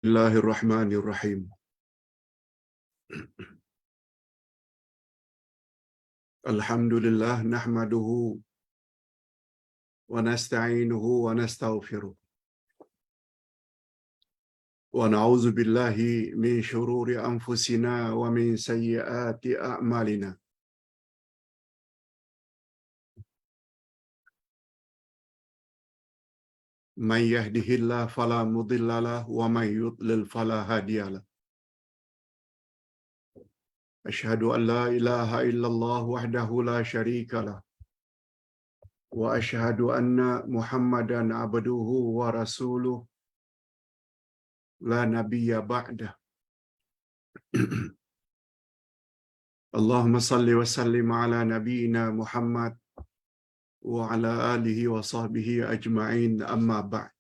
Bismillahirrahmanirrahim. Alhamdulillah nahmaduhu wa nasta'inuhu wa nastaghfiruh. Wa na'udzu billahi min shururi anfusina wa min sayyiati a'malina. Man yahdihillahu fala mudilla lahu wa man yudlil fala hadiya lahu. Asyhadu an la ilaha illallah wahdahu la syarika lahu wa asyhadu anna Muhammadan abduhu wa rasuluh la nabiyya ba'dah. Allahumma salli wa sallim ala nabiyyina Muhammad wa ala alihi wa sahbihi ajma'in, amma ba'd.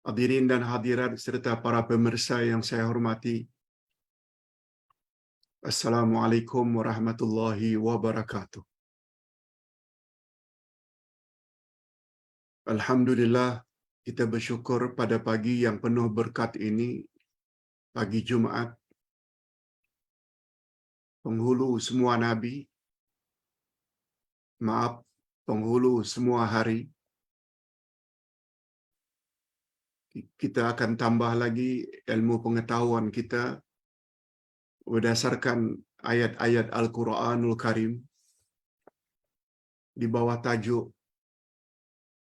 Hadirin dan hadirat serta para pemirsa yang saya hormati, Assalamualaikum warahmatullahi wabarakatuh. Alhamdulillah, kita bersyukur pada pagi yang penuh berkat ini, pagi Jumaat, penghulu semua nabi, penghulu semua hari. Kita akan tambah lagi ilmu pengetahuan kita berdasarkan ayat-ayat Al-Quranul Karim di bawah tajuk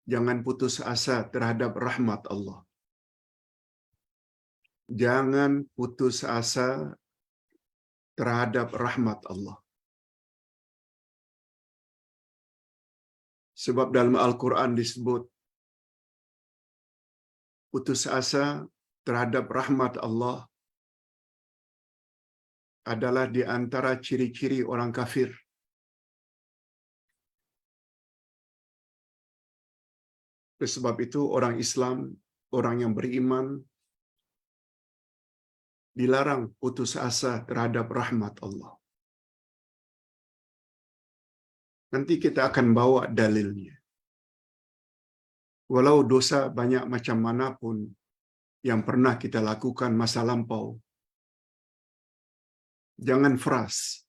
Jangan putus asa terhadap rahmat Allah. Jangan putus asa terhadap rahmat Allah. Sebab dalam Al-Quran disebut putus asa terhadap rahmat Allah adalah di antara ciri-ciri orang kafir. Sebab itu orang Islam, orang yang beriman, dilarang putus asa terhadap rahmat Allah. Nanti kita akan bawa dalilnya. Walau dosa banyak macam manapun yang pernah kita lakukan masa lampau, jangan frus.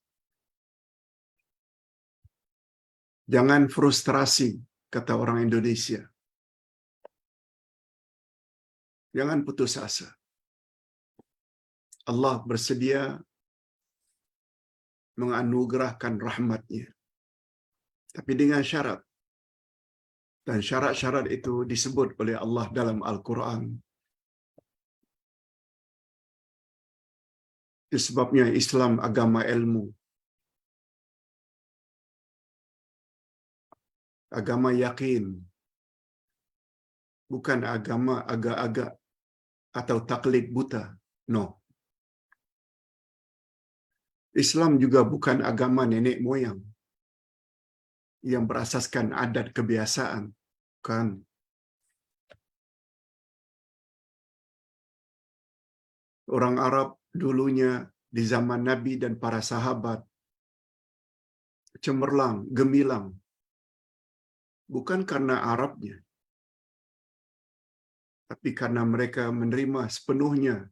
Jangan frustrasi, kata orang Indonesia. Jangan putus asa. Allah bersedia menganugerahkan rahmat-Nya. Tapi dengan syarat. Dan syarat-syarat itu disebut oleh Allah dalam Al-Quran. Itu sebabnya Islam agama ilmu. Agama yakin. Bukan agama agak-agak atau taklid buta. No. Islam juga bukan agama nenek moyang yang berasaskan adat kebiasaan. Kan? Orang Arab dulunya di zaman Nabi dan para sahabat cemerlang, gemilang. Bukan karena Arabnya, tapi karena mereka menerima sepenuhnya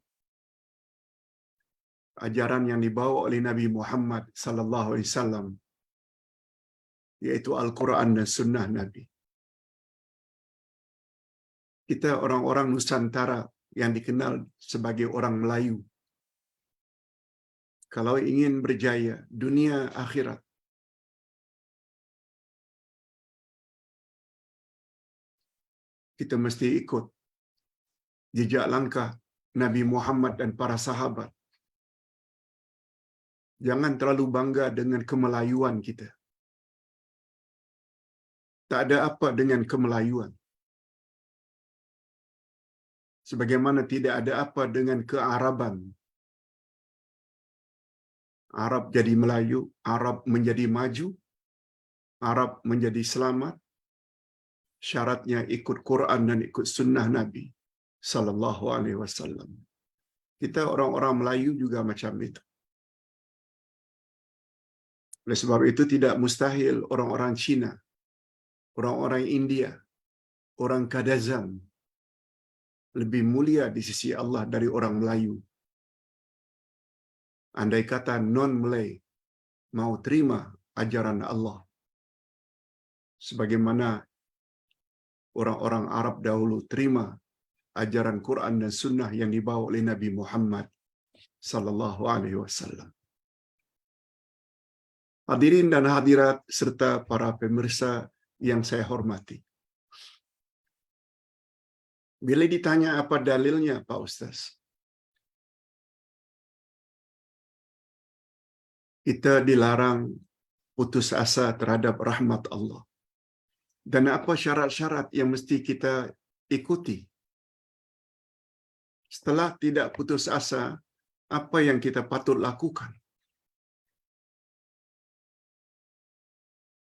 ajaran yang dibawa oleh Nabi Muhammad sallallahu alaihi wasallam, yaitu Al-Quran dan Sunnah Nabi. Kita orang-orang Nusantara yang dikenal sebagai orang Melayu, kalau ingin berjaya dunia akhirat, kita mesti ikut jejak langkah Nabi Muhammad dan para sahabat. Jangan terlalu bangga dengan kemelayuan kita. Tak ada apa dengan kemelayuan. Sebagaimana tidak ada apa dengan kearaban. Arab jadi Melayu, Arab menjadi maju, Arab menjadi selamat. Syaratnya ikut Quran dan ikut sunnah Nabi sallallahu alaihi wasallam. Kita orang-orang Melayu juga macam itu. Oleh sebab itu tidak mustahil orang-orang Cina, orang-orang India, orang Kadazan lebih mulia di sisi Allah dari orang Melayu. Andai kata non-Malay mau terima ajaran Allah, sebagaimana orang-orang Arab dahulu terima ajaran Quran dan Sunnah yang dibawa oleh Nabi Muhammad sallallahu alaihi wasallam. Hadirin dan hadirat serta para pemirsa yang saya hormati. Bila ditanya apa dalilnya, Pak Ustaz? Kita dilarang putus asa terhadap rahmat Allah. Dan apa syarat-syarat yang mesti kita ikuti? Setelah tidak putus asa, apa yang kita patut lakukan?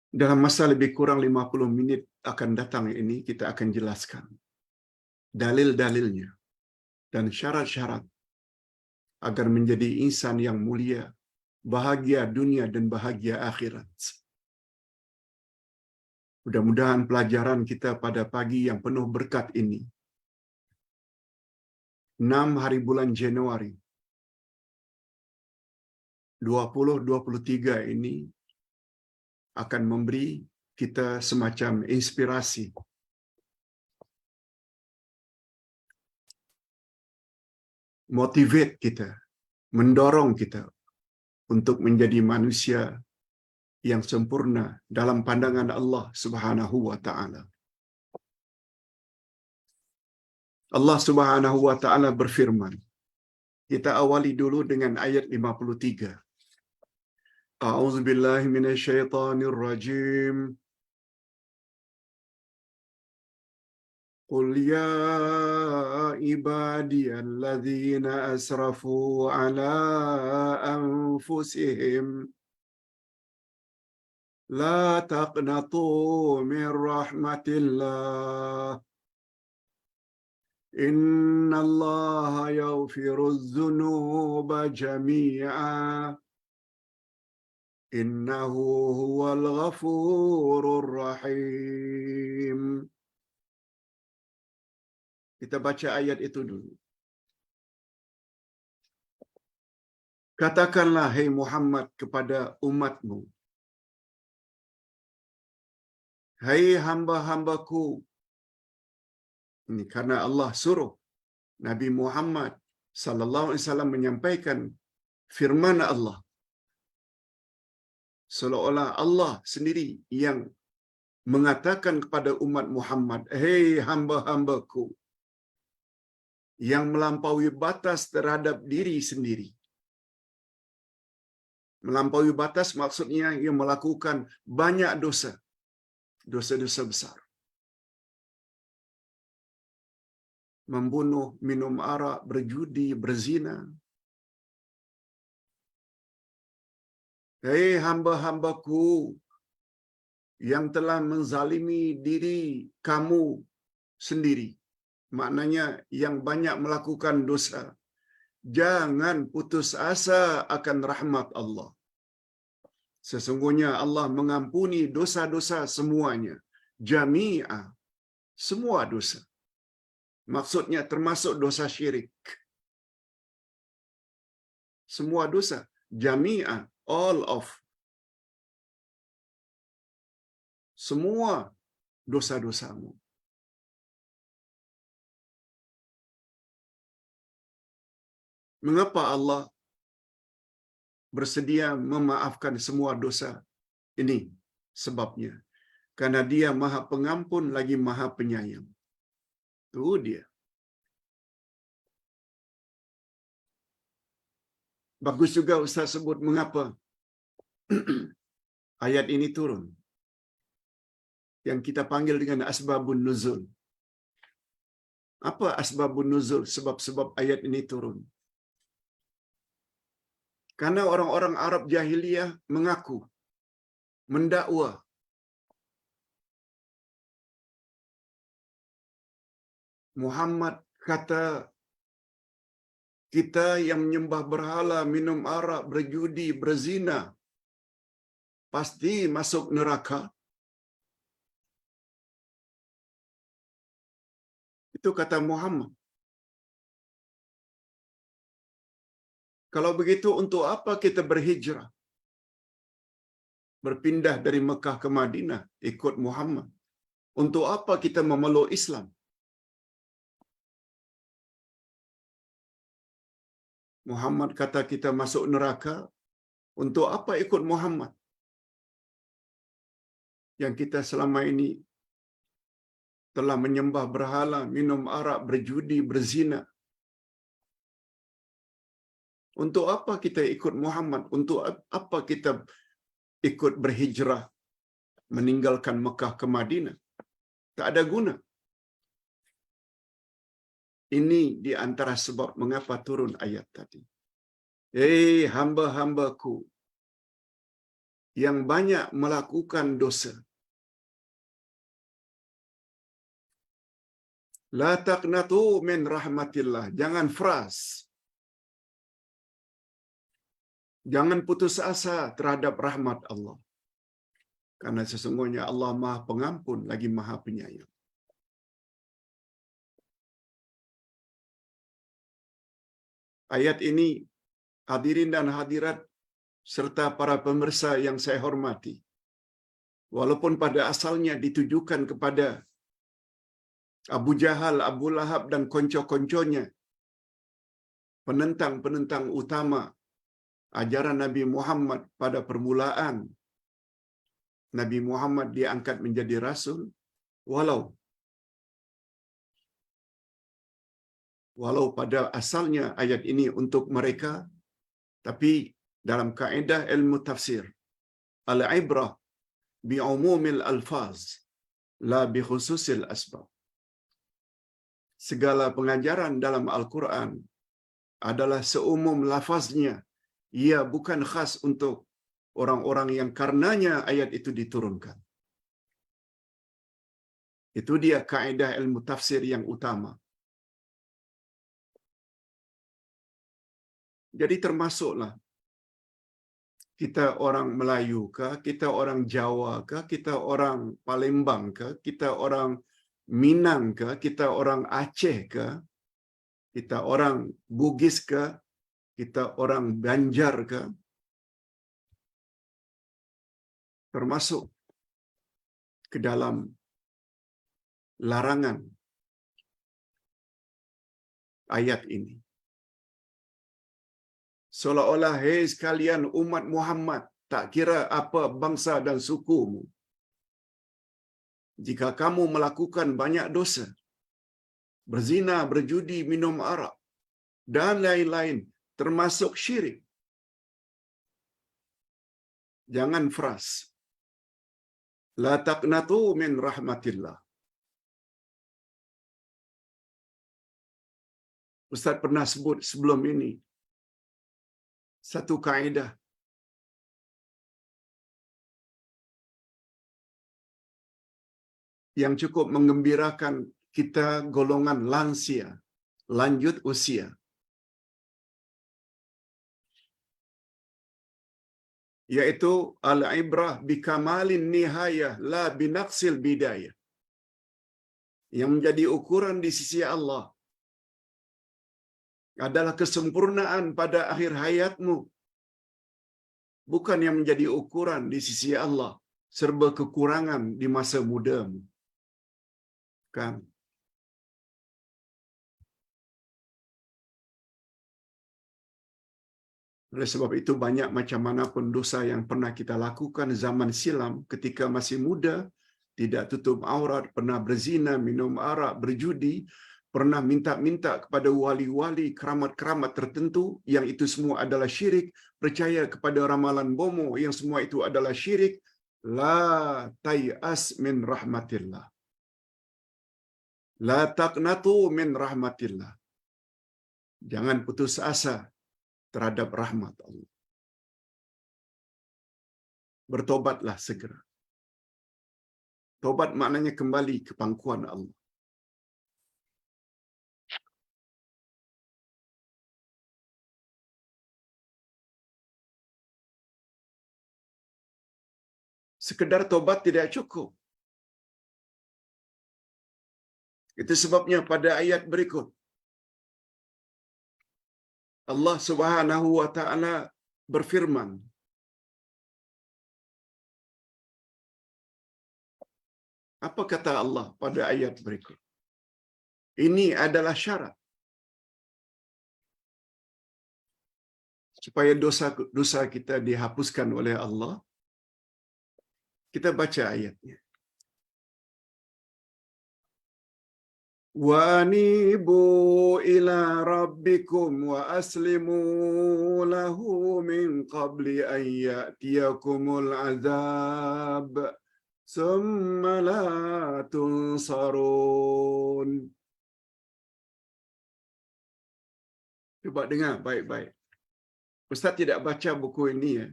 Dalam masa lebih kurang 50 minit akan datang ini, kita akan jelaskan dalil-dalilnya dan syarat-syarat agar menjadi insan yang mulia, bahagia dunia dan bahagia akhirat. Mudah-mudahan pelajaran kita pada pagi yang penuh berkat ini, 6 hari bulan Januari 2023 ini, akan memberi kita semacam inspirasi motivate kita, mendorong kita untuk menjadi manusia yang sempurna dalam pandangan Allah Subhanahu wa taala. Allah Subhanahu wa taala berfirman. Kita awali dulu dengan ayat 53. A'udzu billahi minasyaitonir rajim. Qul ya ibadiyalladzina asrafu ala anfusihim la taqnatu min rahmatillah. Innallaha yaghfirudz dzunuba jami'a. Innahu huwal ghafurur rahim. Kita baca ayat itu dulu. Katakanlah, hai Muhammad, kepada umatmu, hai hamba-hambaku. Ini karena Allah suruh Nabi Muhammad sallallahu alaihi wasallam menyampaikan firman Allah. Seolah-olah Allah sendiri yang mengatakan kepada umat Muhammad, hei hamba-hambaku, yang melampaui batas terhadap diri sendiri. Melampaui batas maksudnya yang melakukan banyak dosa. Dosa-dosa besar. Membunuh, minum arak, berjudi, berzina. Hei hamba-hambaku yang telah menzalimi diri kamu sendiri. Maknanya yang banyak melakukan dosa. Jangan putus asa akan rahmat Allah. Sesungguhnya Allah mengampuni dosa-dosa semuanya. Jami'a. Semua dosa. Maksudnya termasuk dosa syirik. Semua dosa. Jami'a. All of. Semua dosa-dosamu. Mengapa Allah bersedia memaafkan semua dosa ini? Sebabnya, karena Dia Maha Pengampun lagi Maha Penyayang. Itu dia. Bagus juga Ustaz sebut mengapa ayat ini turun. Yang kita panggil dengan asbabun nuzul. Apa asbabun nuzul? Sebab-sebab ayat ini turun. Karena orang-orang Arab jahiliyah mengaku, mendakwa, Muhammad kata, kita yang menyembah berhala, minum arak, berjudi, berzina, pasti masuk neraka. Itu kata Muhammad. Kalau begitu, untuk apa kita berhijrah? Berpindah dari Mekah ke Madinah, ikut Muhammad. Untuk apa kita memeluk Islam? Muhammad kata kita masuk neraka, untuk apa ikut Muhammad? Yang kita selama ini telah menyembah berhala, minum arak, berjudi, berzina. Untuk apa kita ikut Muhammad? Untuk apa kita ikut berhijrah, meninggalkan Mekah ke Madinah? Tak ada guna. Ini di antara sebab mengapa turun ayat tadi. Hamba-hambaku yang banyak melakukan dosa, la taqnatu min rahmatillah. Jangan fras. Jangan putus asa terhadap rahmat Allah. Karena sesungguhnya Allah Maha Pengampun lagi Maha Penyayang. Ayat ini, hadirin dan hadirat serta para pemirsa yang saya hormati, walaupun pada asalnya ditujukan kepada Abu Jahal, Abu Lahab dan konco-konconya, penentang-penentang utama ajaran Nabi Muhammad pada permulaan Nabi Muhammad diangkat menjadi rasul, walau pada asalnya ayat ini untuk mereka, tapi dalam kaedah ilmu tafsir, al-ibrah bi'umumil alfaz la bi khususil asbab. Segala pengajaran dalam Al-Quran adalah seumum lafaznya. Ia bukan khas untuk orang-orang yang karenanya ayat itu diturunkan. Itu dia kaedah ilmu tafsir yang utama. Jadi termasuklah kita orang Melayu ke, kita orang Jawa ke, kita orang Palembang ke, kita orang Minang ke, kita orang Aceh ke, kita orang Bugis ke, kita orang Banjar ke, termasuk ke dalam larangan ayat ini. Seolah-olah, hei sekalian umat Muhammad, tak kira apa bangsa dan sukumu, jika kamu melakukan banyak dosa, berzina, berjudi, minum arak, dan lain-lain, termasuk syirik, jangan fras. La taqnatu min rahmatillah. Ustaz pernah sebut sebelum ini satu kaedah yang cukup menggembirakan kita golongan lansia, lanjut usia. Yaitu al-ibrah bikamalin nihayah la binaqsil bidayah. Yang menjadi ukuran di sisi Allah adalah kesempurnaan pada akhir hayatmu, bukan yang menjadi ukuran di sisi Allah serba kekurangan di masa mudamu. Kan? Oleh sebab itu, banyak macam mana pun dosa yang pernah kita lakukan zaman silam ketika masih muda, tidak tutup aurat, pernah berzina, minum arak, berjudi, pernah minta-minta kepada wali-wali, keramat-keramat tertentu, yang itu semua adalah syirik, percaya kepada ramalan bomo, yang semua itu adalah syirik. La tay'as min rahmatillah. La taqnatu min rahmatillah. Jangan putus asa terhadap rahmat Allah. Bertobatlah segera. Tobat maknanya kembali ke pangkuan Allah. Sekedar tobat tidak cukup. Itu sebabnya pada ayat berikut, Allah Subhanahu wa taala berfirman, apa kata Allah pada ayat berikut? Ini adalah syarat supaya dosa kita dihapuskan oleh Allah. Kita baca ayatnya. Wa anibu ila rabbikum wa aslimu lahu min qabli an ya'tiyakumul azab summa la tunsarun. Cuba dengar baik-baik. Ustaz tidak baca buku ini ya.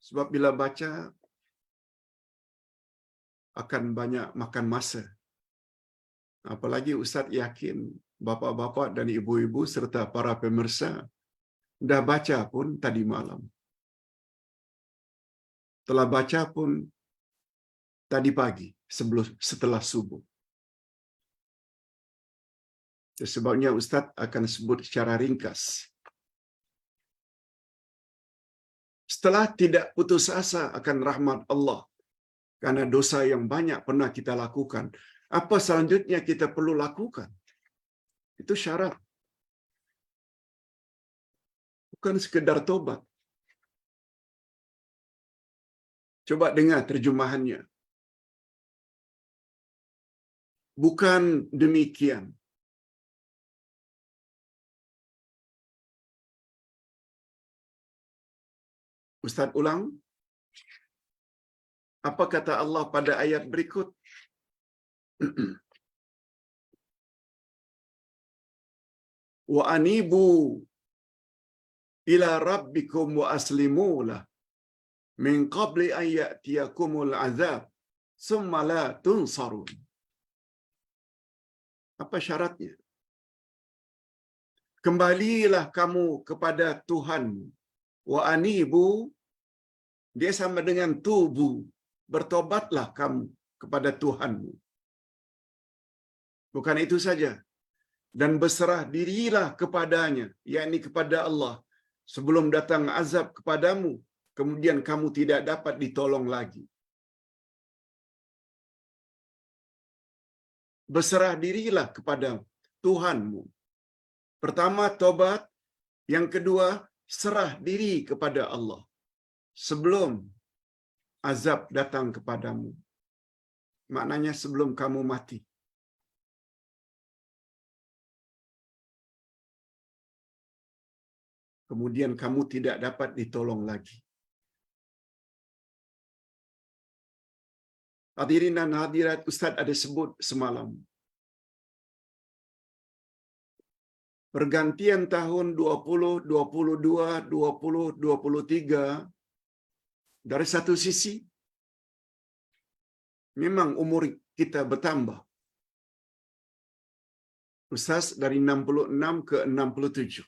Sebab bila baca akan banyak makan masa. Apalagi Ustaz yakin bapa-bapa dan ibu-ibu serta para pemirsa dah baca pun tadi malam. Telah baca pun tadi pagi setelah subuh. Sebabnya Ustaz akan sebut secara ringkas. Setelah tidak putus asa akan rahmat Allah karena dosa yang banyak pernah kita lakukan, apa selanjutnya kita perlu lakukan? Itu syarat. Bukan sekedar tobat. Coba dengar terjemahannya. Bukan demikian. Ustaz ulang. Apa kata Allah pada ayat berikut? Wa anibu ila rabbikum wa aslimu lah min qabli an ya'tiyakumul azab summa la tunsarun. Apa syaratnya? Kembalilah kamu kepada Tuhan. Wa anibu, dia sama dengan tubu. Bertobatlah kamu kepada Tuhanmu. Bukan itu saja. Dan berserah dirilah kepadanya, yakni kepada Allah, sebelum datang azab kepadamu, kemudian kamu tidak dapat ditolong lagi. Berserah dirilah kepada Tuhanmu. Pertama, tobat. Yang kedua, serah diri kepada Allah sebelum azab datang kepadamu. Maknanya sebelum kamu mati. Kemudian kamu tidak dapat ditolong lagi. Hadirin dan hadirat, Ustaz ada sebut semalam. Pergantian tahun 20, 22, 20, 23, dari satu sisi, memang umur kita bertambah. Ustaz dari 66 ke 67.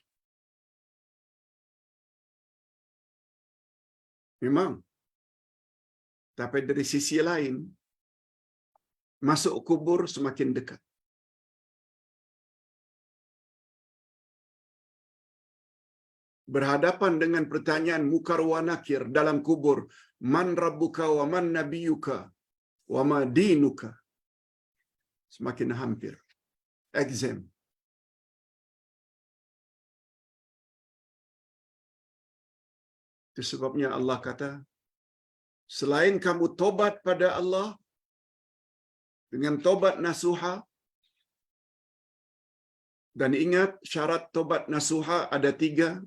Memang. Tapi dari sisi lain, masuk kubur semakin dekat. Berhadapan dengan pertanyaan mukar wa nakir dalam kubur, man rabbuka wa man nabiyuka wa ma dinuka, semakin hampir. Exam. Itu sebabnya Allah kata, selain kamu tobat pada Allah dengan tobat nasuha, dan ingat syarat tobat nasuha ada 3.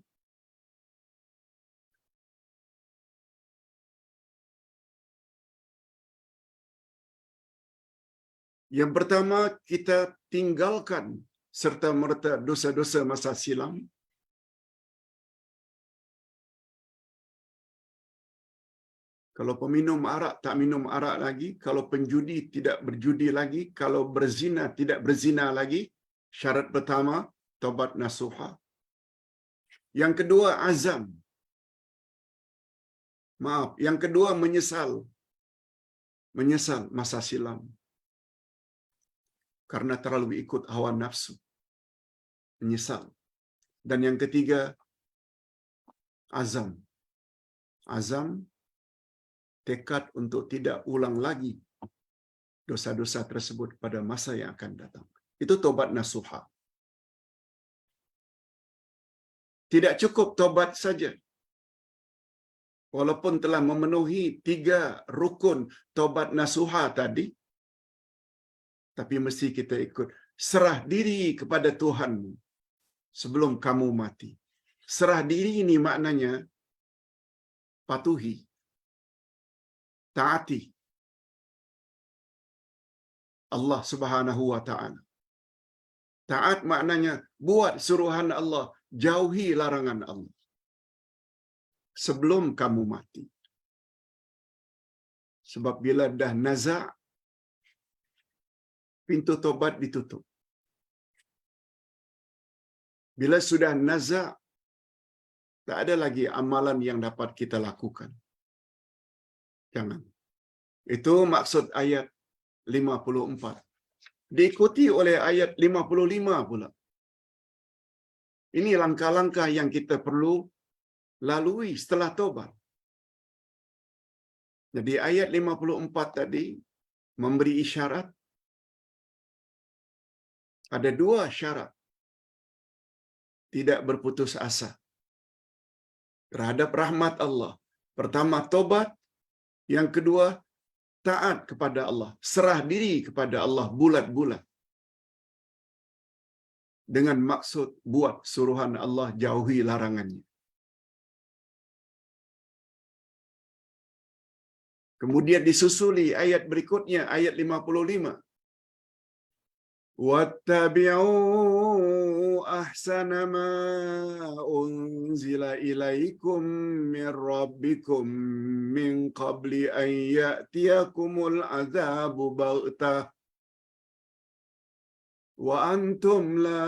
Yang pertama, kita tinggalkan serta-merta dosa-dosa masa silam. Kalau peminum arak, tak minum arak lagi. Kalau penjudi, tidak berjudi lagi. Kalau berzina, tidak berzina lagi. Syarat pertama, taubat nasuha. Yang kedua, azam. Maaf. Yang kedua, menyesal. Menyesal masa silam. Karena terlalu ikut hawa nafsu. Menyesal. Dan yang ketiga, azam. Azam, tekad untuk tidak ulang lagi dosa-dosa tersebut pada masa yang akan datang. Itu tobat nasuha. Tidak cukup tobat saja. Walaupun telah memenuhi 3 rukun tobat nasuha tadi, tapi mesti kita ikut. Serah diri kepada Tuhanmu sebelum kamu mati. Serah diri ini maknanya patuhi, taati Allah Subhanahu wa taala. Taat maknanya buat suruhan Allah, jauhi larangan Allah sebelum kamu mati. Sebab bila dah naza', pintu tobat ditutup. Bila sudah naza', tak ada lagi amalan yang dapat kita lakukan. Jangan. Itu maksud ayat 54. Diikuti oleh ayat 55 pula. Ini langkah-langkah yang kita perlu lalui setelah tobat. Jadi ayat 54 tadi memberi isyarat. Ada 2 syarat. Tidak berputus asa terhadap rahmat Allah. Pertama, tobat. Yang kedua, taat kepada Allah. Serah diri kepada Allah bulat-bulat. Dengan maksud buat suruhan Allah, jauhi larangannya. Kemudian disusuli ayat berikutnya, ayat 55. وَاتَّبِعُوا أَحْسَنَ مَا أُنْزِلَ إِلَيْكُمْ مِنْ رَبِّكُمْ مِنْ قَبْلِ أَنْ يَأْتِيَكُمُ الْعَذَابُ بَغْتَةً وَأَنْتُمْ لَا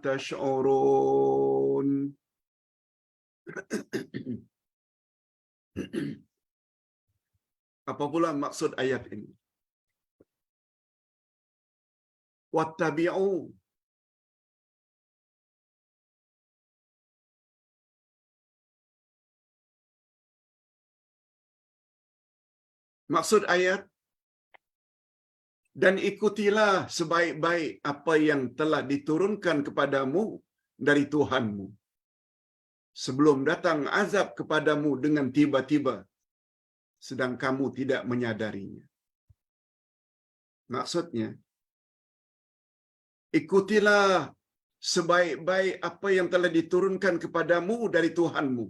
تَشْعُرُونَ. Apa pula maksud ayat ini? Wattabi'u. Maksud ayat, dan ikutilah sebaik-baik apa yang telah diturunkan kepadamu dari Tuhanmu, sebelum datang azab kepadamu dengan tiba-tiba, sedang kamu tidak menyadarinya. Maksudnya, ikutilah sebaik-baik apa yang telah diturunkan kepadamu dari Tuhanmu.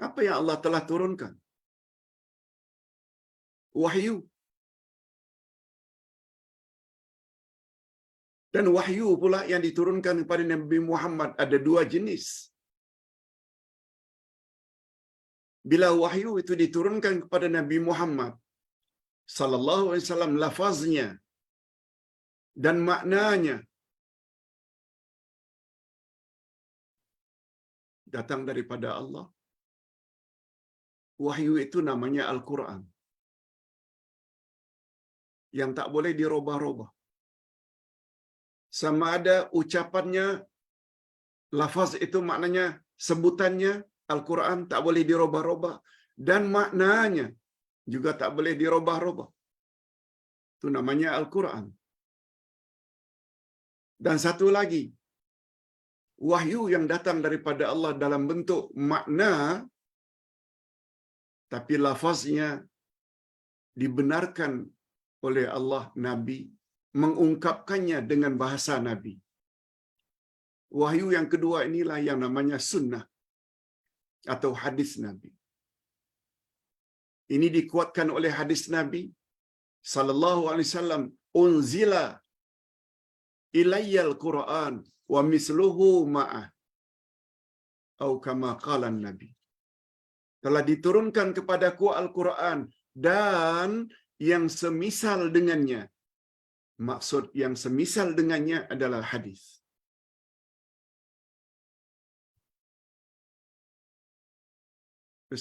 Apa yang Allah telah turunkan? Wahyu. Dan wahyu pula yang diturunkan kepada Nabi Muhammad ada 2 jenis. Bila wahyu itu diturunkan kepada Nabi Muhammad sallallahu alaihi wasallam, lafaznya dan maknanya datang daripada Allah. Wahyu itu namanya Al-Quran, yang tak boleh dirubah-rubah. Sama ada ucapannya, lafaz itu maknanya, sebutannya Al-Quran tak boleh dirubah-rubah, dan maknanya juga tak boleh dirubah-rubah. Itu namanya Al-Quran. Dan satu lagi, wahyu yang datang daripada Allah dalam bentuk makna, tapi lafaznya dibenarkan oleh Allah, Nabi mengungkapkannya dengan bahasa Nabi. Wahyu yang kedua inilah yang namanya sunnah atau hadis Nabi. Ini dikuatkan oleh hadis Nabi sallallahu alaihi wasallam, unzila ilayyal Qur'an wa misluhu ma'ah, atau kama qala Nabi. Telah diturunkan kepadaku Al-Quran dan yang semisal dengannya. Maksud yang semisal dengannya adalah hadis.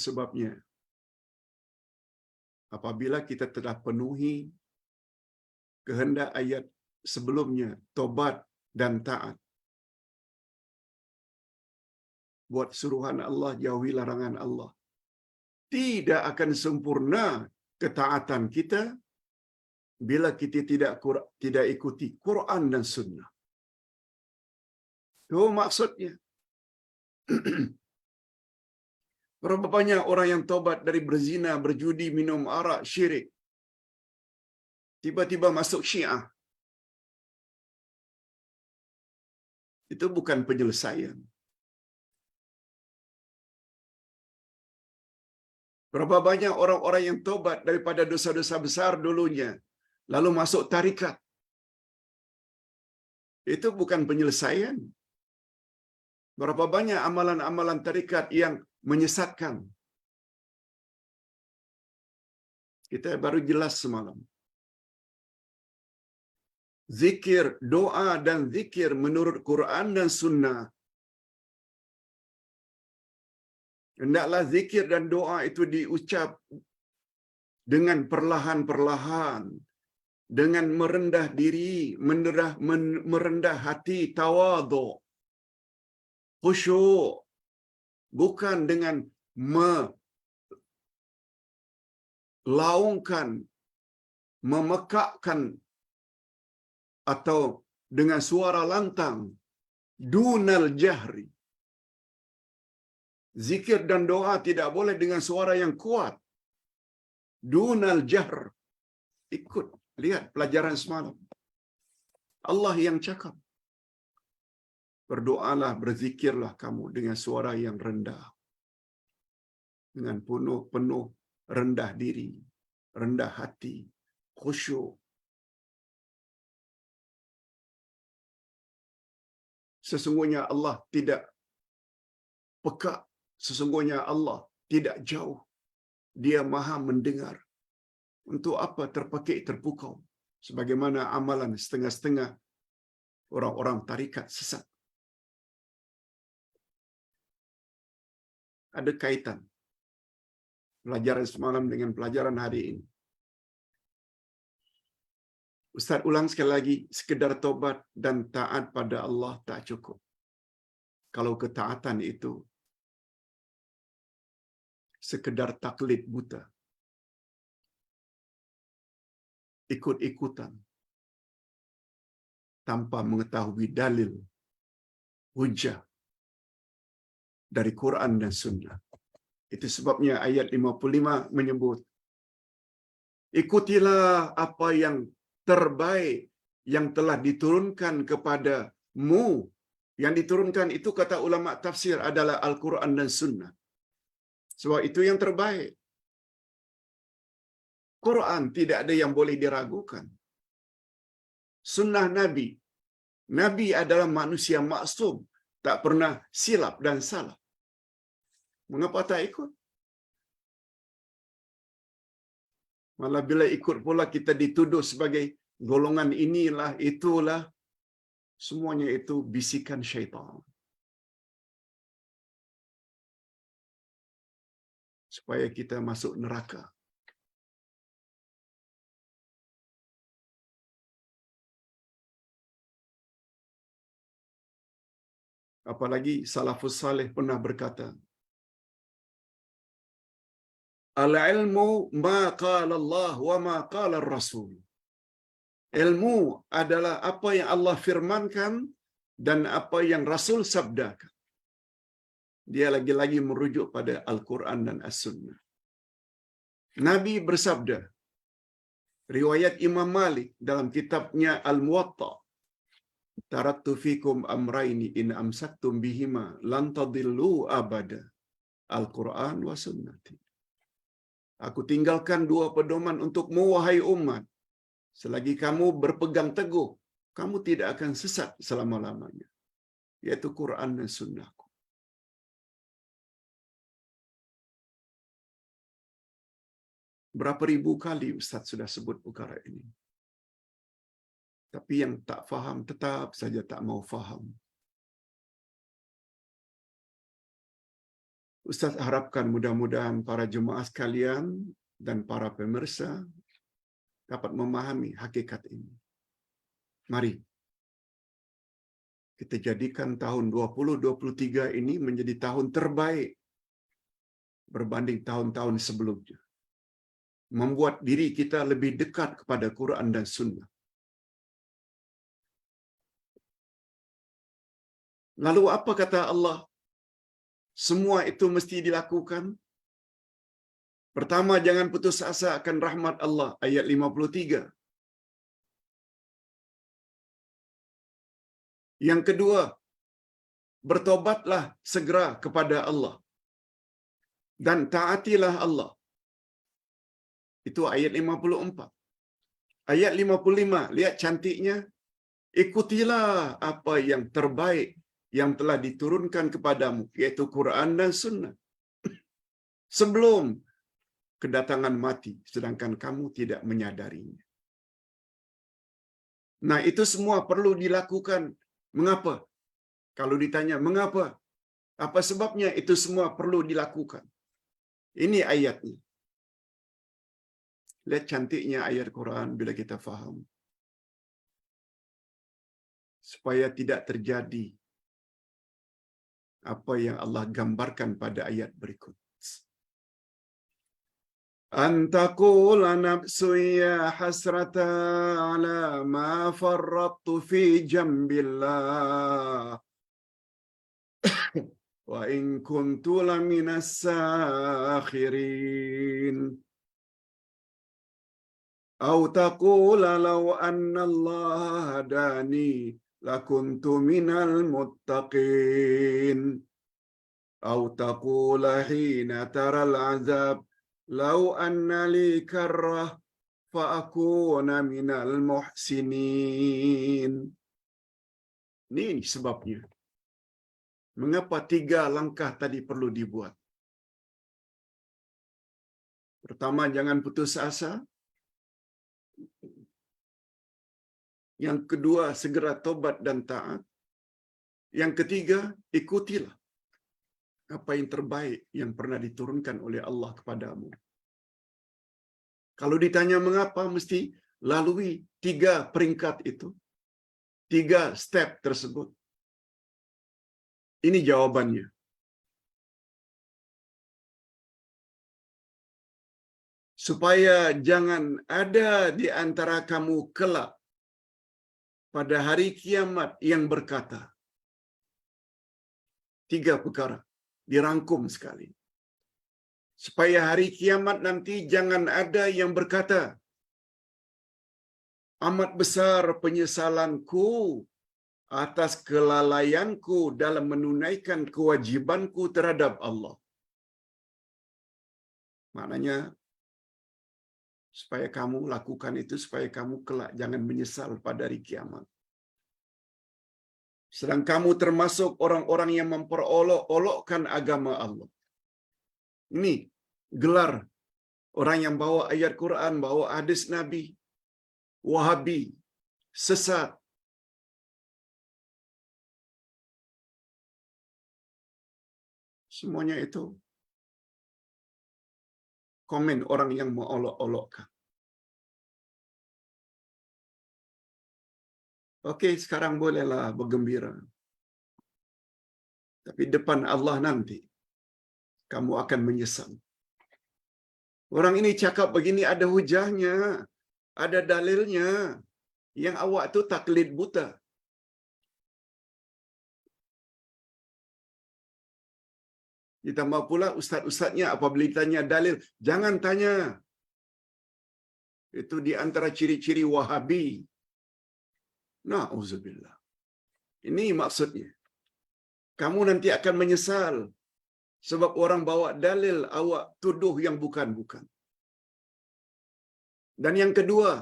Sebabnya, apabila kita telah penuhi kehendak ayat sebelumnya, tobat dan taat. Buat suruhan Allah, jauhi larangan Allah. Tidak akan sempurna ketaatan kita bila kita tidak ikuti Quran dan Sunnah. Itu maksudnya. Berapa banyak orang yang tobat dari berzina, berjudi, minum arak, syirik, tiba-tiba masuk Syiah. Itu bukan penyelesaian. Berapa banyak orang-orang yang tobat daripada dosa-dosa besar dulunya, lalu masuk tarikat. Itu bukan penyelesaian. Berapa banyak amalan-amalan tarikat yang menyesatkan. Kita baru jelas semalam. Zikir, doa dan zikir menurut Quran dan Sunnah. Hendaklah zikir dan doa itu diucap dengan perlahan-perlahan, dengan merendah diri, merendah hati, tawadhu, khusyuk, bukan dengan melaungkan, memekakkan atau dengan suara lantang, dunal jahri. Zikir dan doa tidak boleh dengan suara yang kuat. Dunal jahr. Ikut, lihat pelajaran semalam. Allah yang cakap. Berdoalah, berzikirlah kamu dengan suara yang rendah. Dengan penuh rendah diri, rendah hati, khusyuk. Sesungguhnya Allah tidak peka. Sesungguhnya Allah tidak jauh. Dia maha mendengar. Untuk apa terpekik terpukau? Sebagaimana amalan setengah-setengah orang-orang tarikat sesat. Ada kaitan pelajaran semalam dengan pelajaran hari ini. Ustaz ulang sekali lagi, sekedar tobat dan taat pada Allah tak cukup. Kalau ketaatan itu sekedar taklid buta, ikut-ikutan, tanpa mengetahui dalil, hujah dari Quran dan Sunnah. Itu sebabnya ayat 55 menyebut, ikutilah apa yang terbaik yang telah diturunkan kepadamu. Yang diturunkan itu kata ulama tafsir adalah Al-Quran dan Sunnah. Sebab itu yang terbaik. Quran tidak ada yang boleh diragukan. Sunnah Nabi. Nabi adalah manusia maksum. Tak pernah silap dan salah. Mengapa tak ikut? Malah bila ikut pula kita dituduh sebagai golongan inilah, itulah. Semuanya itu bisikan syaitan. Supaya kita masuk neraka. Apalagi salafus salih pernah berkata, al-ilmu ma qala Allah wa ma qala Rasul. Ilmu adalah apa yang Allah firmankan dan apa yang Rasul sabdakan. Dia lagi-lagi merujuk pada Al-Quran dan As-Sunnah. Nabi bersabda, riwayat Imam Malik dalam kitabnya Al-Muwatta, taraktu fikum amraini in amsaktum bihima lan tadillu abada, Al-Quran wa sunnati. Aku tinggalkan dua pedoman untukmu, wahai umat. Selagi kamu berpegang teguh, kamu tidak akan sesat selama-lamanya. Yaitu Quran dan Sunnahku. Berapa ribu kali Ustaz sudah sebut perkara ini. Tapi yang tak faham tetap saja tak mau faham. Ustaz harapkan mudah-mudahan para jemaah sekalian dan para pemirsa dapat memahami hakikat ini. Mari Kita jadikan tahun 2023 ini menjadi tahun terbaik berbanding tahun-tahun sebelumnya. Membuat diri kita lebih dekat kepada Quran dan Sunnah. Lalu apa kata Allah? Semua itu mesti dilakukan. Pertama, jangan putus asa akan rahmat Allah. Ayat 53. Yang kedua, bertobatlah segera kepada Allah. Dan taatilah Allah. Itu ayat 54. Ayat 55, lihat cantiknya. Ikutilah apa yang terbaik yang telah diturunkan kepadamu, yaitu Quran dan Sunnah. Sebelum kedatangan mati, sedangkan kamu tidak menyadarinya. Nah, itu semua perlu dilakukan. Mengapa? Kalau ditanya, mengapa? Apa sebabnya itu semua perlu dilakukan? Ini ayatnya. Lihat cantiknya ayat Quran bila kita faham. Supaya tidak terjadi apa yang Allah gambarkan pada ayat berikut. Antaqula nafsu ya hasrata ala ma farrattu fi jambillah wa in kuntu laminas sakhirin. Au taqula law anna Allah hadani lakuntu minal muttaqin. Au taqula hina taral azab law anna li karrah fa akuna minal muhsinin. Ini sebabnya. Mengapa 3 langkah tadi perlu dibuat? Pertama, jangan putus asa. Yang kedua, segera tobat dan taat. Yang ketiga, ikutilah apa yang terbaik yang pernah diturunkan oleh Allah kepadamu. Kalau ditanya mengapa, mesti lalui 3 peringkat itu. 3 step tersebut. Ini jawabannya. Supaya jangan ada di antara kamu kelak pada hari kiamat yang berkata. 3 perkara dirangkum sekali. Supaya hari kiamat nanti jangan ada yang berkata, amat besar penyesalanku atas kelalaianku dalam menunaikan kewajibanku terhadap Allah. Maknanya, supaya kamu lakukan itu, supaya kamu kelak jangan menyesal pada hari kiamat. Sedang kamu termasuk orang-orang yang memperolok-olokkan agama Allah. Ini gelar orang yang bawa ayat Quran, bawa hadis Nabi, Wahabi, sesat. Semuanya itu komen orang yang mengolok-olokkan. Okey, sekarang bolehlah bergembira. Tapi depan Allah nanti, kamu akan menyesal. Orang ini cakap begini ada hujahnya, ada dalilnya. Yang awak tu taklid buta. Ditambah pula ustaz-ustaznya apabila ditanya dalil, jangan tanya. Itu di antara ciri-ciri Wahabi. Na'udzubillah. Ini maksudnya. Kamu nanti akan menyesal sebab orang bawa dalil, awak tuduh yang bukan-bukan. Dan yang kedua,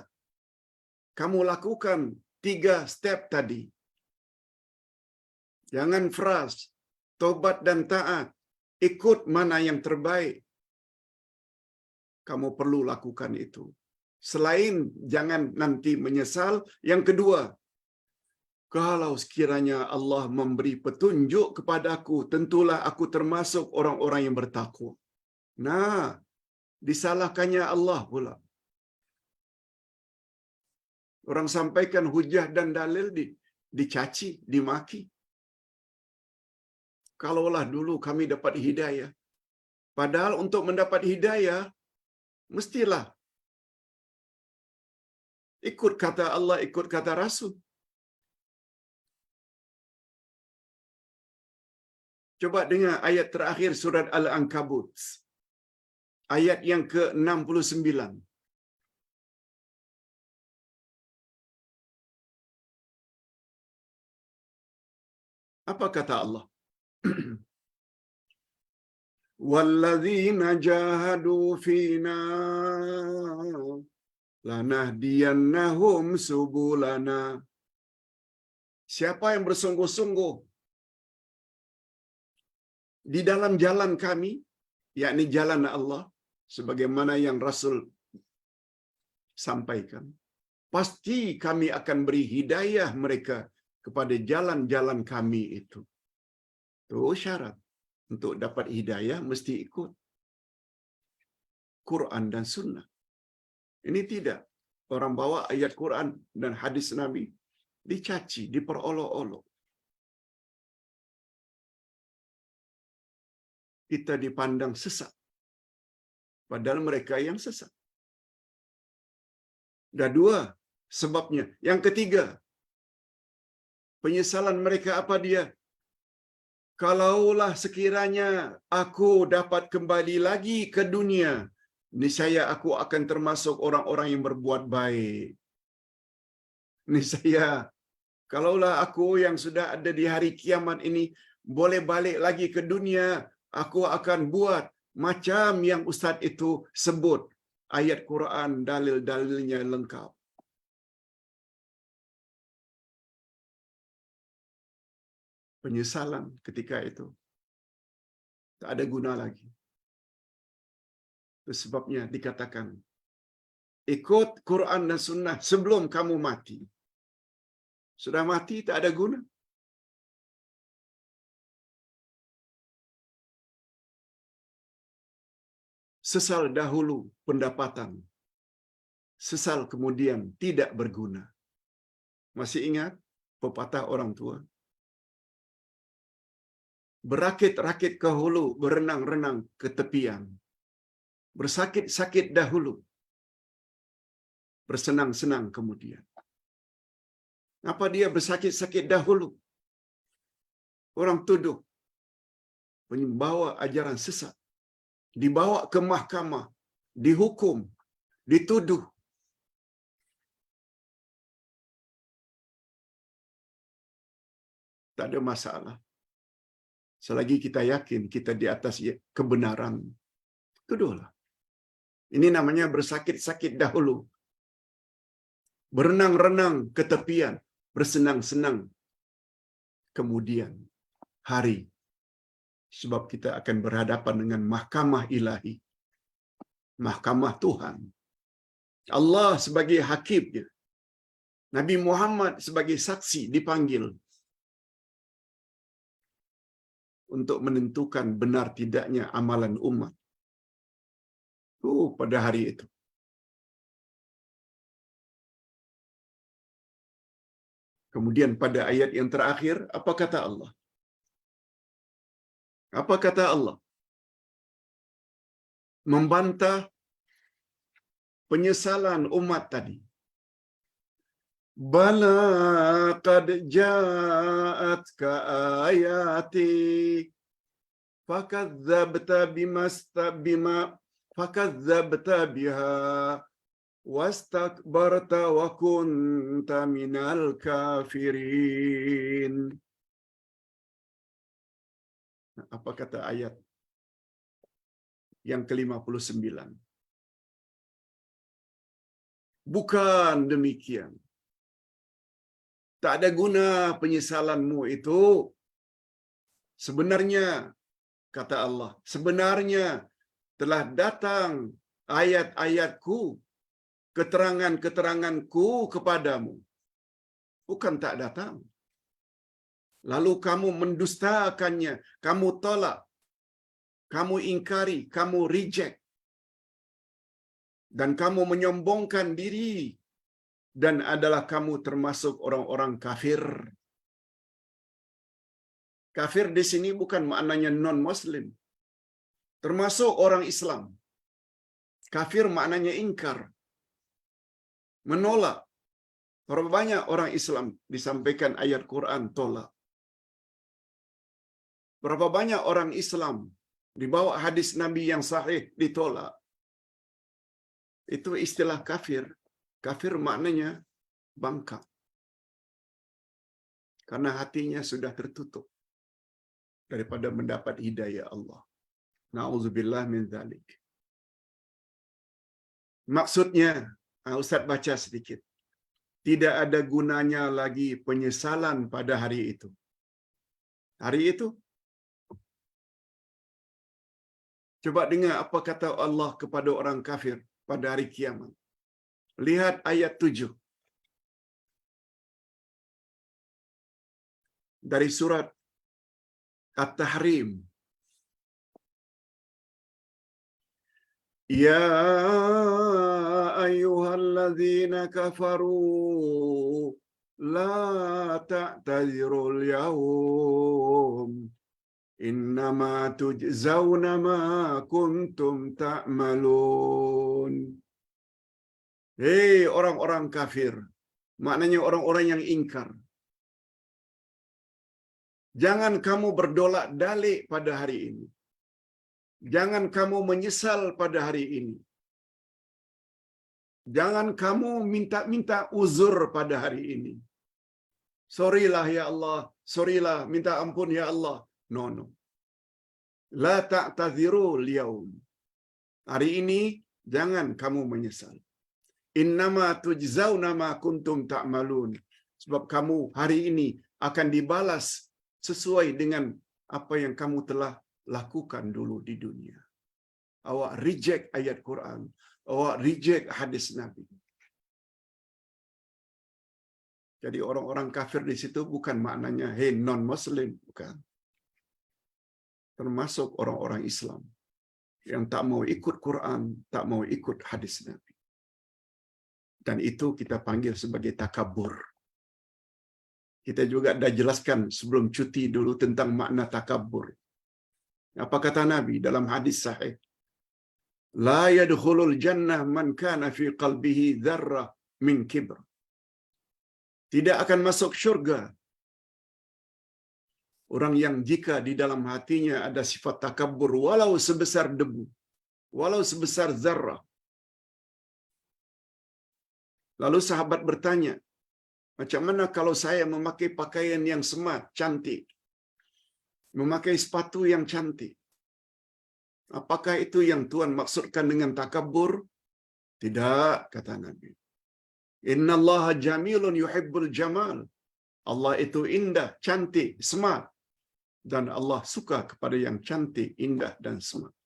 kamu lakukan 3 step tadi. Jangan fras, tobat dan taat, ikut mana yang terbaik. Kamu perlu lakukan itu. Selain jangan nanti menyesal, yang kedua, kalau sekiranya Allah memberi petunjuk kepadaku, tentulah aku termasuk orang-orang yang bertakwa. Nah, disalahkannya Allah pula. Orang sampaikan hujah dan dalil dicaci, dimaki. Kalaulah dulu kami dapat hidayah. Padahal untuk mendapat hidayah, mestilah ikut kata Allah, ikut kata Rasul. Coba dengar ayat terakhir surat Al-Ankabut. Ayat yang ke-69. Apa kata Allah? Walladzina jahadu fina lanahdiyannahum subulana. Siapa yang bersungguh-sungguh di dalam jalan kami, yakni jalan Allah, sebagaimana yang Rasul sampaikan, pasti kami akan beri hidayah mereka kepada jalan-jalan kami itu. Itu syarat. Untuk dapat hidayah, mesti ikut Quran dan Sunnah. Ini tidak. Orang bawa ayat Quran dan hadis Nabi, dicaci, diperolok-olok. Kita dipandang sesat. Padahal mereka yang sesat. Dah dua sebabnya. Yang ketiga, penyesalan mereka apa dia? Kalaulah sekiranya aku dapat kembali lagi ke dunia, niscaya aku akan termasuk orang-orang yang berbuat baik. Niscaya, kalaulah aku yang sudah ada di hari kiamat ini boleh balik lagi ke dunia, aku akan buat macam yang Ustaz itu sebut. Ayat Quran, dalil-dalilnya lengkap. Penyesalan ketika itu tak ada guna lagi. Itu sebabnya dikatakan, ikut Quran dan Sunnah sebelum kamu mati. Sudah mati tak ada guna. Sesal dahulu pendapatan, sesal kemudian tidak berguna. Masih ingat pepatah orang tua? Berakit-rakit ke hulu, berenang-renang ke tepian. Bersakit-sakit dahulu, bersenang-senang kemudian. Apa dia bersakit-sakit dahulu? Orang tuduh membawa ajaran sesat, dibawa ke mahkamah, dihukum, dituduh. Tak ada masalah. Selagi kita yakin kita di atas kebenaran, tuduhlah. Ini namanya bersakit-sakit dahulu. Berenang-renang ke tepian, bersenang-senang kemudian hari. Sebab kita akan berhadapan dengan mahkamah ilahi. Mahkamah Tuhan. Allah sebagai hakimnya. Nabi Muhammad sebagai saksi dipanggil untuk menentukan benar tidaknya amalan umat. Pada hari itu. Kemudian pada ayat yang terakhir, apa kata Allah? Apa kata Allah? Membantah penyesalan umat tadi. Bala qad ja'atka ayati fakadzabta fakadzabta biha wastakbarta wa kunta minal kafirin. Apa kata ayat yang ke-59? Bukan demikian. Tak ada guna penyesalanmu itu. Sebenarnya, kata Allah, sebenarnya telah datang ayat-ayatku, keterangan-keteranganku kepadamu. Bukan tak datang. Lalu kamu mendustakannya, kamu tolak, kamu ingkari, kamu reject. Dan kamu menyombongkan diri. Dan adalah kamu termasuk orang-orang kafir. Kafir di sini bukan maknanya non-Muslim, termasuk orang Islam. Kafir maknanya ingkar, menolak. Berapa banyak orang Islam disampaikan ayat Quran tolak? Berapa banyak orang Islam dibawa hadis Nabi yang sahih ditolak? Itu istilah kafir. Kafir maknanya bangkang. Karena hatinya sudah tertutup daripada mendapat hidayah Allah. Na'udzubillah min dzalik. Maksudnya, Ustaz baca sedikit. Tidak ada gunanya lagi penyesalan pada hari itu. Hari itu, coba dengar apa kata Allah kepada orang kafir pada hari kiamat. Lihat ayat 7 dari surat At-Tahrim. Ya ayyuhalladzina kafaru la ta'tadzirul yawm innama tujzauna ma kuntum ta'malun. Hei orang-orang kafir, maknanya orang-orang yang ingkar. Jangan kamu berdolak-dalik pada hari ini. Jangan kamu menyesal pada hari ini. Jangan kamu minta-minta uzur pada hari ini. Sorrylah ya Allah, sorrylah, minta ampun ya Allah. No. La ta'tadziru al-yaum. Hari ini jangan kamu menyesal. Innama tujzauna ma kuntum ta'malun. Sebab kamu hari ini akan dibalas sesuai dengan apa yang kamu telah lakukan dulu di dunia. Awak reject ayat Quran, awak reject hadis Nabi. Jadi orang-orang kafir di situ bukan maknanya hey non-Muslim, bukan. Termasuk orang-orang Islam yang tak mau ikut Quran, tak mau ikut hadis Nabi. Dan itu kita panggil sebagai takabur. Kita juga dah jelaskan sebelum cuti dulu tentang makna takabur. Apa kata Nabi dalam hadis sahih? La yadkhulul jannah man kana fi qalbihi dzarrah min kibr. Tidak akan masuk syurga orang yang jika di dalam hatinya ada sifat takabur walau sebesar debu, walau sebesar zarrah. Lalu sahabat bertanya, macam mana kalau saya memakai pakaian yang smart, cantik, memakai sepatu yang cantik? Apakah itu yang Tuhan maksudkan dengan takabur? Tidak, kata Nabi. Innallaha jamilun yuhibbul jamal. Allah itu indah, cantik, smart. Dan Allah suka kepada yang cantik, indah dan smart.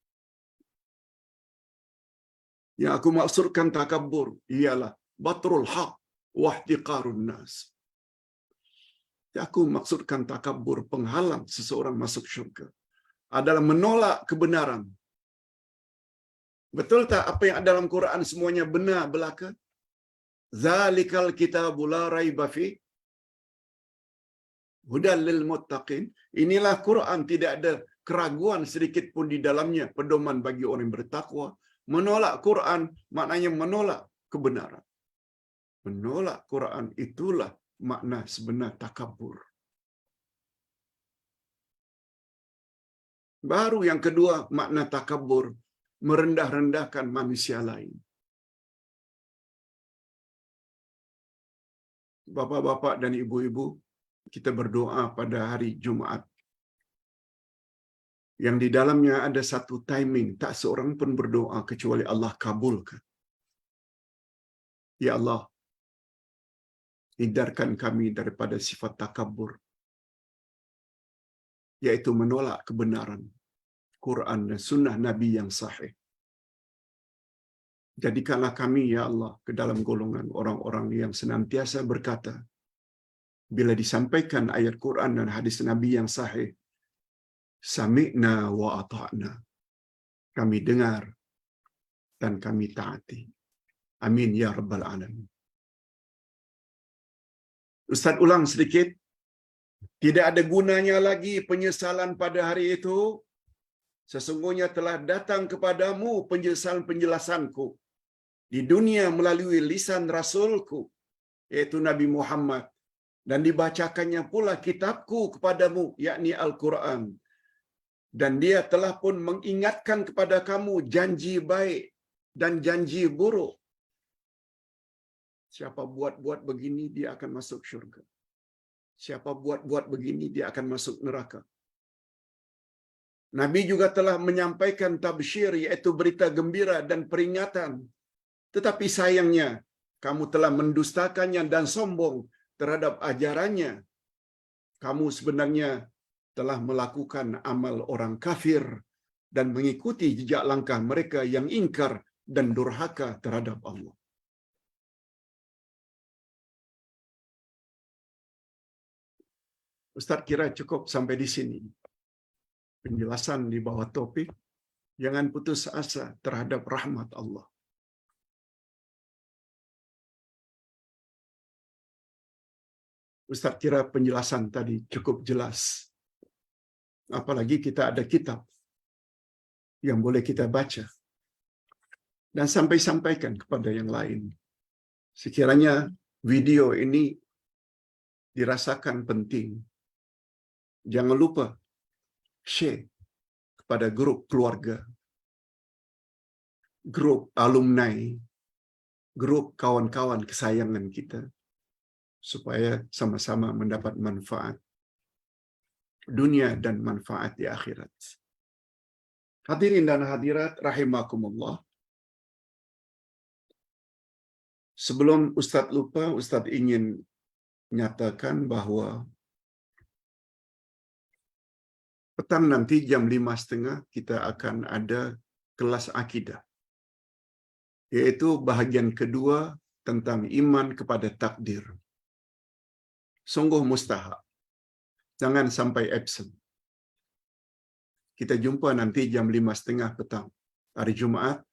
Yang aku maksudkan takabur ialah batrul haq wa ihtiqarun nas. Yang aku maksudkan takabur, penghalang seseorang masuk syurga, adalah menolak kebenaran. Betul tak apa yang ada dalam Quran semuanya benar belaka? Zalikal kitabul la raiba fi hudal lil muttaqin. Inilah Quran, tidak ada keraguan sedikit pun di dalamnya, pedoman bagi orang yang bertakwa. Menolak Quran maknanya menolak kebenaran. Menolak Quran itulah makna sebenar takabur. Baru yang kedua makna takabur, merendah-rendahkan manusia lain. Bapak-bapak dan ibu-ibu, kita berdoa pada hari Jumaat yang di dalamnya ada satu timing, tak seorang pun berdoa kecuali Allah kabulkan. Ya Allah, hindarkan kami daripada sifat takabur, yaitu menolak kebenaran Quran dan sunnah Nabi yang sahih. Jadikanlah kami, ya Allah, ke dalam golongan orang-orang yang senantiasa berkata, bila disampaikan ayat Quran dan hadis Nabi yang sahih, sami'na wa ata'na. Kami dengar dan kami taati. Amin ya rabbal alamin. Ustaz ulang sedikit. Tidak ada gunanya lagi penyesalan pada hari itu. Sesungguhnya telah datang kepadamu penjelasan-penjelasanku di dunia melalui lisan Rasulku, yaitu Nabi Muhammad. Dan dibacakannya pula kitabku kepadamu, yakni Al-Quran. Dan dia telah pun mengingatkan kepada kamu janji baik dan janji buruk. Siapa buat-buat begini, dia akan masuk syurga. Siapa buat-buat begini, dia akan masuk neraka. Nabi juga telah menyampaikan tabsyir, iaitu berita gembira dan peringatan. Tetapi sayangnya, kamu telah mendustakannya dan sombong terhadap ajarannya. Kamu sebenarnya telah melakukan amal orang kafir dan mengikuti jejak langkah mereka yang ingkar dan durhaka terhadap Allah. Ustaz kira cukup sampai di sini. Penjelasan di bawah topik, jangan putus asa terhadap rahmat Allah. Ustaz kira penjelasan tadi cukup jelas. Apalagi kita ada kitab yang boleh kita baca dan sampaikan kepada yang lain. Sekiranya video ini dirasakan penting, jangan lupa share kepada grup keluarga, grup alumni, grup kawan-kawan kesayangan kita, supaya sama-sama mendapat manfaat dunia dan manfaat di akhirat. Hadirin dan hadirat rahimakumullah. Sebelum Ustaz lupa, Ustaz ingin nyatakan bahawa petang nanti jam 5.30 kita akan ada kelas akidah, yaitu bahagian kedua tentang iman kepada takdir. Sungguh mustahak. Jangan sampai absen. Kita jumpa nanti jam 5.30 petang, hari Jumaat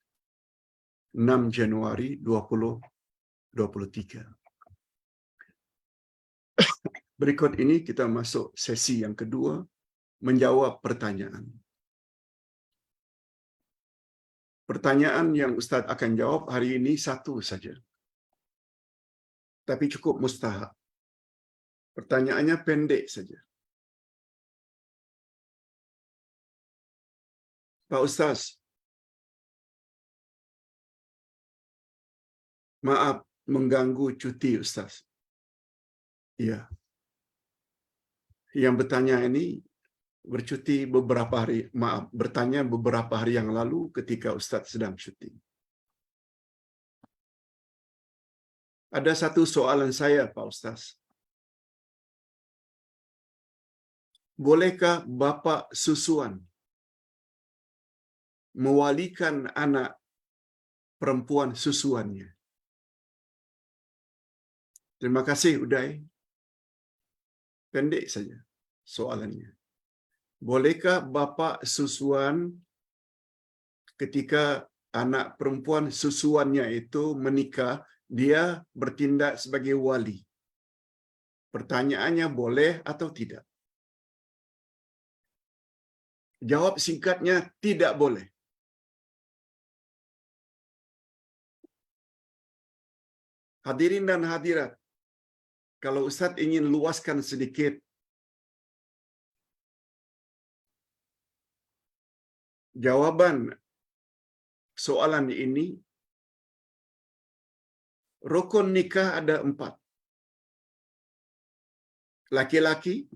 6 Januari 2023. Berikut ini kita masuk sesi yang kedua, menjawab pertanyaan. Pertanyaan yang Ustaz akan jawab hari ini satu saja, tapi cukup mustahak. Pertanyaannya pendek saja. Pak Ustaz, maaf mengganggu cuti Ustaz. Ya. Yang bertanya ini bercuti beberapa hari, bertanya beberapa hari yang lalu ketika Ustaz sedang cuti. Ada satu soalan saya, Pak Ustaz. Bolehkah bapa susuan mewalikan anak perempuan susuannya? Terima kasih, Uday. Pendek saja soalannya. Bolehkah bapa susuan ketika anak perempuan susuannya itu menikah, dia bertindak sebagai wali? Pertanyaannya boleh atau tidak? Jawab singkatnya, tidak boleh. Hadirin dan hadirat, kalau Ustaz ingin luaskan sedikit jawaban soalan ini, rukun nikah ada 4. Laki-laki,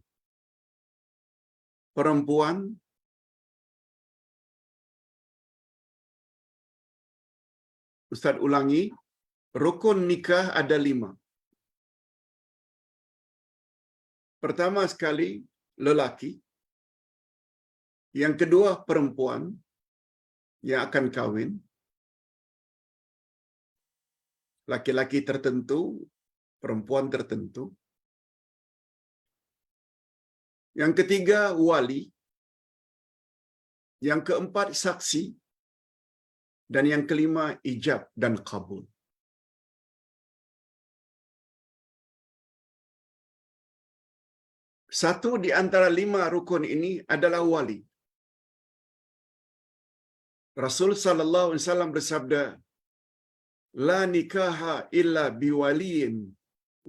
perempuan, Ustaz ulangi, rukun nikah ada 5. Pertama sekali, lelaki. Yang kedua, perempuan yang akan kawin. Laki-laki tertentu, perempuan tertentu. Yang ketiga, wali. Yang keempat, saksi. Dan yang kelima, ijab dan qabul. Satu di antara 5 rukun ini adalah wali. Rasul sallallahu alaihi wasallam bersabda, "La nikaha illa biwaliyin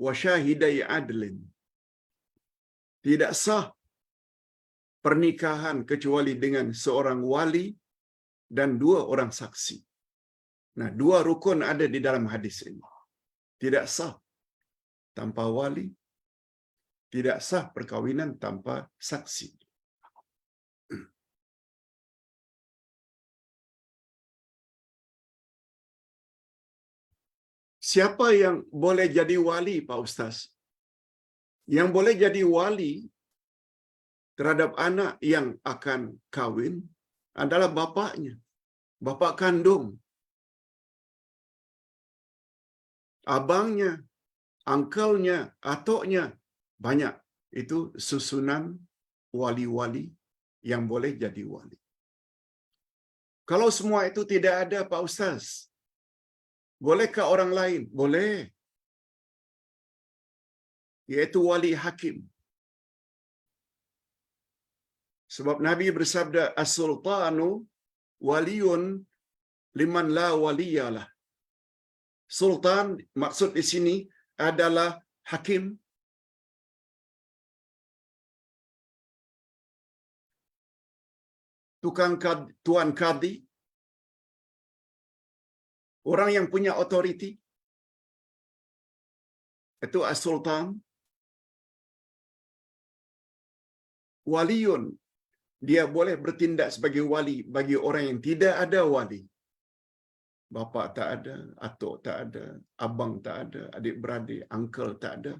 wa syahidai adlin." Tidak sah pernikahan kecuali dengan seorang wali dan 2 orang saksi. Nah, 2 rukun ada di dalam hadis ini. Tidak sah tanpa wali, tidak sah perkawinan tanpa saksi. Siapa yang boleh jadi wali, Pak Ustaz? Yang boleh jadi wali terhadap anak yang akan kawin adalah bapaknya, bapak kandung, abangnya, angkelnya, atuknya. Banyak. Itu susunan wali-wali yang boleh jadi wali. Kalau semua itu tidak ada, Pak Ustaz, bolehkah orang lain? Boleh. Yaitu wali hakim. Sebab Nabi bersabda, "As-sultanu waliyun liman la waliyalah." Sultan maksud di sini adalah hakim. Tuan kadi. Orang yang punya otoriti. Itu as-sultan. Waliyun. Dia boleh bertindak sebagai wali bagi orang yang tidak ada wali. Bapa tak ada, atuk tak ada, abang tak ada, adik-beradik, uncle tak ada.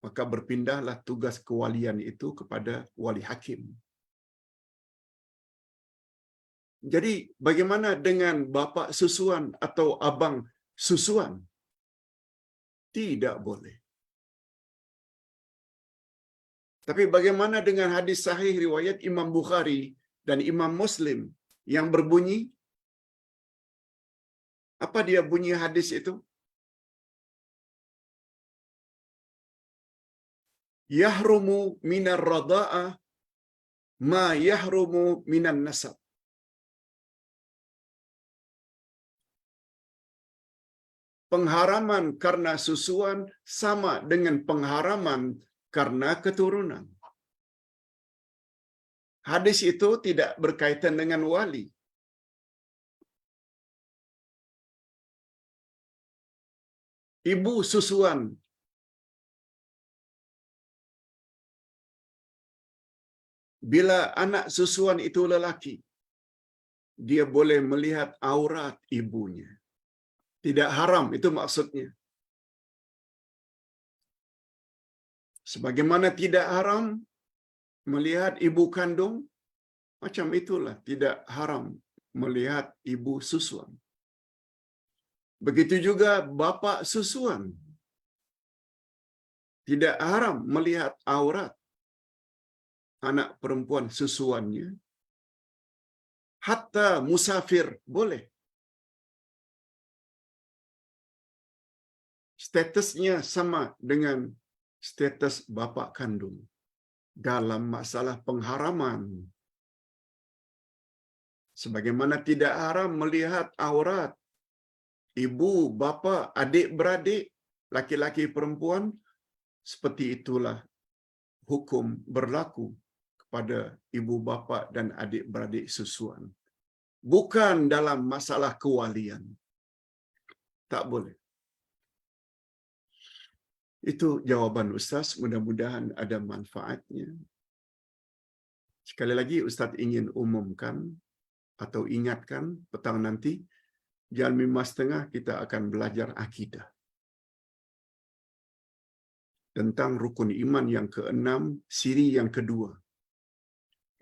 Maka berpindahlah tugas kewalian itu kepada wali hakim. Jadi bagaimana dengan bapa susuan atau abang susuan? Tidak boleh. Tapi bagaimana dengan hadis sahih riwayat Imam Bukhari dan Imam Muslim yang berbunyi, apa dia bunyi hadis itu? Yahrumu minar rada'ah ma yahrumu minan nasab. Pengharaman karena susuan sama dengan pengharaman karena keturunan. Hadis itu tidak berkaitan dengan wali. Ibu susuan bila anak susuan itu lelaki, dia boleh melihat aurat ibunya. Tidak haram, itu maksudnya. Sebagaimana tidak haram melihat ibu kandung, macam itulah tidak haram melihat ibu susuan. Begitu juga bapa susuan. Tidak haram melihat aurat anak perempuan susuannya. Hatta musafir boleh. Statusnya sama dengan status bapa kandung dalam masalah pengharaman. Sebagaimana tidak haram melihat aurat ibu, bapa, adik-beradik, laki-laki perempuan, seperti itulah hukum berlaku kepada ibu bapa dan adik-beradik susuan. Bukan dalam masalah kewalian. Tak boleh. Itu jawaban Ustaz, mudah-mudahan ada manfaatnya. Sekali lagi Ustaz ingin umumkan atau ingatkan petang nanti jam 5.30 kita akan belajar akidah. Tentang rukun iman yang ke-6, siri yang kedua.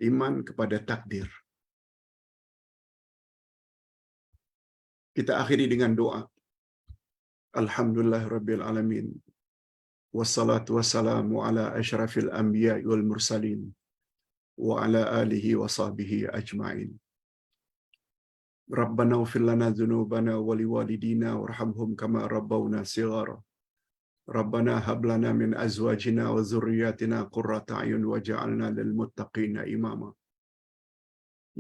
Iman kepada takdir. Kita akhiri dengan doa. Alhamdulillahirabbil alamin. Wassalatu wassalamu ala asyrafil anbiya'i wal mursalin wa ala alihi wa sahbihi ajma'in. Rabbana ighfir lana dzunubana wa liwalidina warhamhum kama rabbawna shighara. Rabbana hab lana min azwajina wa dzurriyyatina qurrata a'yun waj'alna lil muttaqina imama.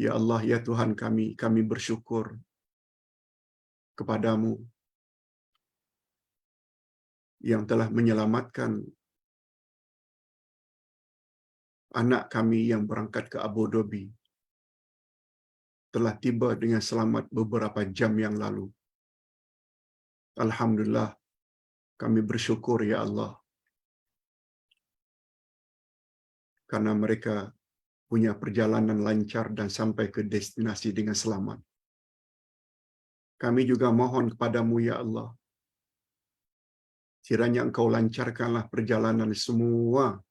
Ya Allah, ya Tuhan kami bersyukur kepadamu yang telah menyelamatkan anak kami yang berangkat ke Abu Dhabi. Telah tiba dengan selamat beberapa jam yang lalu. Alhamdulillah, kami bersyukur ya Allah, karena mereka punya perjalanan lancar dan sampai ke destinasi dengan selamat. Kami juga mohon kepadamu ya Allah, kiranya Engkau lancarkanlah perjalanan semua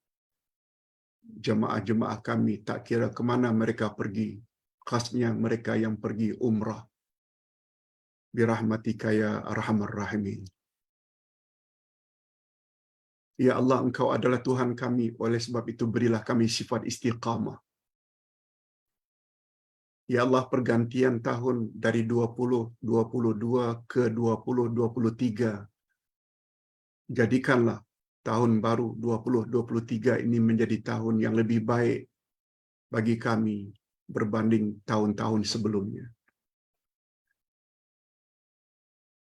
jemaah-jemaah kami, tak kira ke mana mereka pergi, khasnya mereka yang pergi umrah. Birahmatika ya arhamar rahimin. Ya Allah, Engkau adalah Tuhan kami, oleh sebab itu berilah kami sifat istiqamah. Ya Allah, pergantian tahun dari 2022 ke 2023, jadikanlah tahun baru 2023 ini menjadi tahun yang lebih baik bagi kami berbanding tahun-tahun sebelumnya.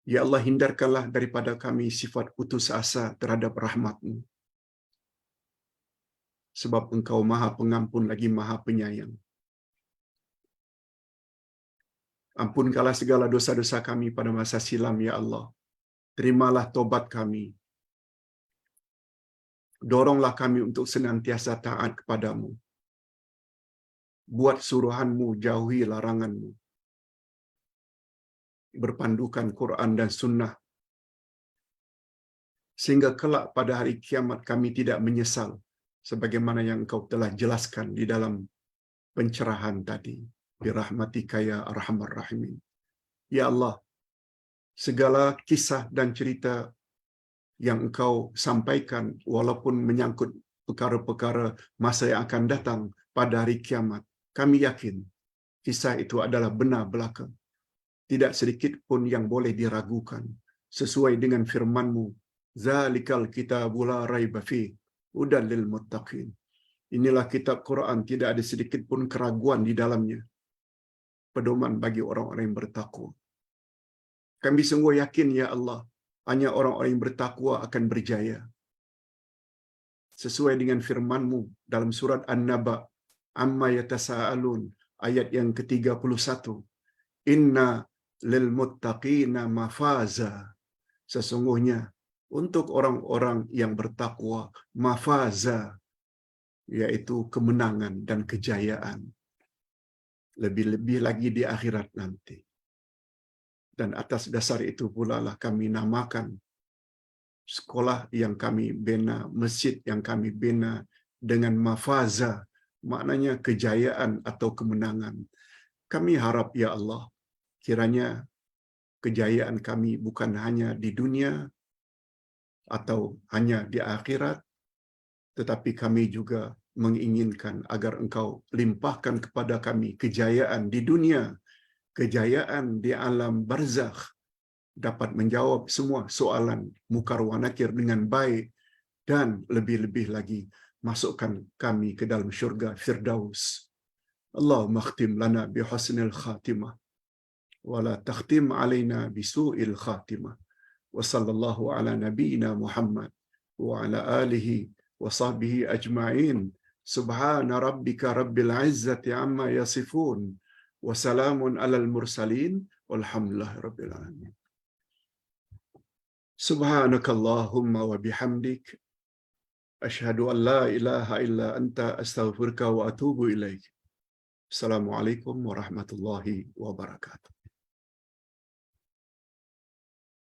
Ya Allah, hindarkanlah daripada kami sifat putus asa terhadap rahmat-Mu. Sebab Engkau Maha Pengampun lagi Maha Penyayang. Ampunkanlah segala dosa-dosa kami pada masa silam, ya Allah. Terimalah tobat kami. Doronglah kami untuk senantiasa taat kepadamu. Buat suruhan-Mu, jauhi larangan-Mu. Berpandukan Quran dan Sunnah. Sehingga kelak pada hari kiamat kami tidak menyesal sebagaimana yang Engkau telah jelaskan di dalam pencerahan tadi. Birahmatika ya arhamar rahimin. Ya Allah, segala kisah dan cerita yang Engkau sampaikan walaupun menyangkut perkara-perkara masa yang akan datang pada hari kiamat, kami yakin kisah itu adalah benar belaka. Tidak sedikit pun yang boleh diragukan. Sesuai dengan firman-Mu, Zalikal kitabu la raiba fihi hudan lil muttaqin. Inilah kitab Quran, tidak ada sedikit pun keraguan di dalamnya. Pedoman bagi orang-orang yang bertakwa. Kami sungguh yakin ya Allah, hanya orang-orang yang bertakwa akan berjaya. Sesuai dengan firman-Mu dalam surat An-Naba, amma yatasaalun, ayat yang ke-31. Inna lil muttaqina mafaza. Sesungguhnya untuk orang-orang yang bertakwa, mafaza, yaitu kemenangan dan kejayaan. Lebih-lebih lagi di akhirat nanti. Dan atas dasar itu pula lah kami namakan sekolah yang kami bina, masjid yang kami bina dengan mafaza, maknanya kejayaan atau kemenangan. Kami harap ya Allah, kiranya kejayaan kami bukan hanya di dunia atau hanya di akhirat, tetapi kami juga menginginkan agar Engkau limpahkan kepada kami kejayaan di dunia, kejayaan di alam barzakh, dapat menjawab semua soalan mukar wa nakir dengan baik, dan lebih-lebih lagi masukkan kami ke dalam syurga Firdaus. Allahumma khtim lana bi husnil khatimah wa la takhtim alaina bi su'il khatimah. Wa sallallahu ala nabiyyina Muhammad wa ala alihi wa sahbihi ajma'in. Subhana rabbika rabbil izzati amma yasifun wa salamun alal mursalin walhamdulillahi rabbil alamin. Subhanakallahumma wa bihamdik asyhadu an la ilaha illa anta astaghfiruka wa atubu ilaik. Assalamualaikum warahmatullahi wabarakatuh.